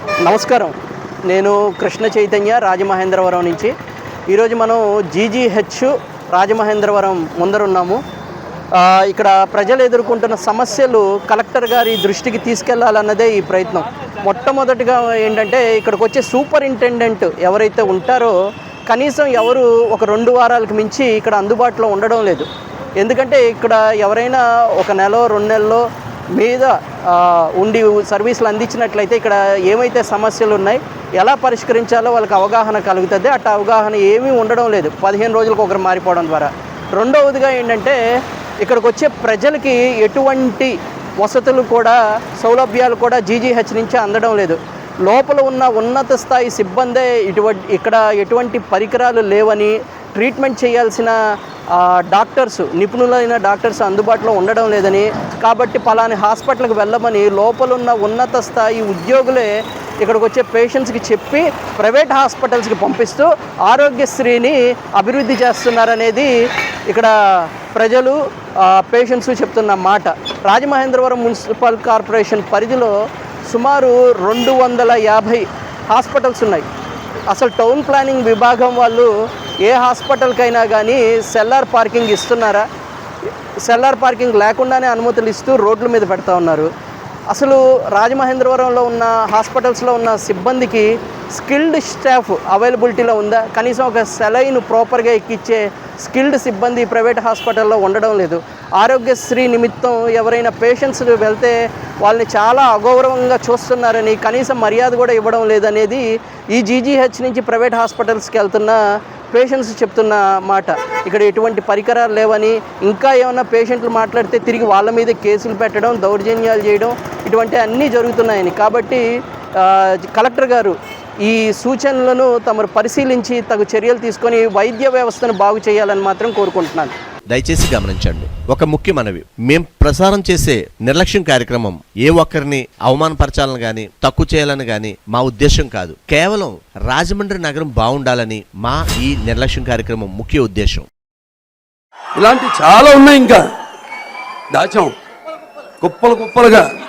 నమస్కారం. నేను కృష్ణ చైతన్య రాజమహేంద్రవరం నుంచి. ఈరోజు మనం జీజీహెచ్ రాజమహేంద్రవరం ముందరున్నాము. ఇక్కడ ప్రజలు ఎదుర్కొంటున్న సమస్యలు కలెక్టర్ గారి దృష్టికి తీసుకెళ్లాలన్నదే ఈ ప్రయత్నం. మొట్టమొదటిగా ఏంటంటే ఇక్కడికి వచ్చే సూపరింటెండెంట్ ఎవరైతే ఉంటారో కనీసం ఎవరు ఒక 2 వారాలకు మించి ఇక్కడ అందుబాటులో ఉండడం లేదు. ఎందుకంటే ఇక్కడ ఎవరైనా ఒక నెల 2 నెలల్లో మీద ఉండి సర్వీసులు అందించినట్లయితే ఇక్కడ ఏమైతే సమస్యలు ఉన్నాయి, ఎలా పరిష్కరించాలో వాళ్ళకి అవగాహన కలుగుతుంది. అట్లా అవగాహన ఏమీ ఉండడం లేదు 15 రోజులకు ఒకరు మారిపోవడం ద్వారా. రెండవదిగా ఏంటంటే ఇక్కడికి వచ్చే ప్రజలకి ఎటువంటి వసతులు కూడా సౌలభ్యాలు కూడా జీజీహెచ్ నుంచి అందడం లేదు. లోపల ఉన్న ఉన్నత స్థాయి సిబ్బందే ఇక్కడ ఎటువంటి పరికరాలు లేవని, ట్రీట్మెంట్ చేయాల్సిన డాక్టర్స్, నిపుణులైన డాక్టర్స్ అందుబాటులో ఉండడం లేదని, కాబట్టి పలాని హాస్పిటల్కి వెళ్ళమని లోపలున్న ఉన్నత స్థాయి ఉద్యోగులే ఇక్కడికి వచ్చే పేషెంట్స్కి చెప్పి ప్రైవేట్ హాస్పిటల్స్కి పంపిస్తూ ఆరోగ్యశ్రీని అభివృద్ధి చేస్తున్నారనేది ఇక్కడ ప్రజలు, పేషెంట్స్ చెప్తున్న మాట. రాజమహేంద్రవరం మున్సిపల్ కార్పొరేషన్ పరిధిలో సుమారు 250 హాస్పిటల్స్ ఉన్నాయి. అసలు టౌన్ ప్లానింగ్ విభాగం వాళ్ళు ఏ హాస్పిటల్కైనా కానీ సెల్లార్ పార్కింగ్ ఇస్తున్నారా? సెల్లార్ పార్కింగ్ లేకుండానే అనుమతులు ఇస్తూ రోడ్ల మీద పెడతా ఉన్నారు. అసలు రాజమహేంద్రవరంలో ఉన్న హాస్పిటల్స్లో ఉన్న సిబ్బందికి స్కిల్డ్ స్టాఫ్ అవైలబిలిటీలో ఉందా? కనీసం ఒక సెలైన్ ప్రాపర్గా ఎక్కిచ్చే స్కిల్డ్ సిబ్బంది ప్రైవేట్ హాస్పిటల్లో ఉండడం లేదు. ఆరోగ్యశ్రీ నిమిత్తం ఎవరైనా పేషెంట్స్ వెళ్తే వాళ్ళని చాలా అగౌరవంగా చూస్తున్నారని, కనీసం మర్యాద కూడా ఇవ్వడం లేదనేది ఈ జీజీహెచ్ నుంచి ప్రైవేట్ హాస్పిటల్స్కి వెళ్తున్న పేషెంట్స్ చెప్తున్న మాట. ఇక్కడ ఎటువంటి పరికరాలు లేవని, ఇంకా ఏమైనా పేషెంట్లు మాట్లాడితే తిరిగి వాళ్ళ మీద కేసులు పెట్టడం, దౌర్జన్యాలు చేయడం, ఇటువంటి అన్నీ జరుగుతున్నాయని. కాబట్టి కలెక్టర్ గారు ఈ సూచనలను తమరు పరిశీలించి తగు చర్యలు తీసుకొని వైద్య వ్యవస్థను బాగు చేయాలని మాత్రం కోరుకుంటున్నాను. దయచేసి గమనించండి, ఒక ముఖ్య మనవి. మేం ప్రసారం చేసే నిర్లక్ష్యం కార్యక్రమం ఏ ఒక్కరిని అవమానపరచాలని గాని, తక్కువ చేయాలని గాని మా ఉద్దేశం కాదు. కేవలం రాజమండ్రి నగరం బాగుండాలని మా ఈ నిర్లక్ష్యం కార్యక్రమం ముఖ్య ఉద్దేశం. ఇలాంటి చాలా ఉన్నాయి, ఇంకా దాచాం కుప్పలుగా.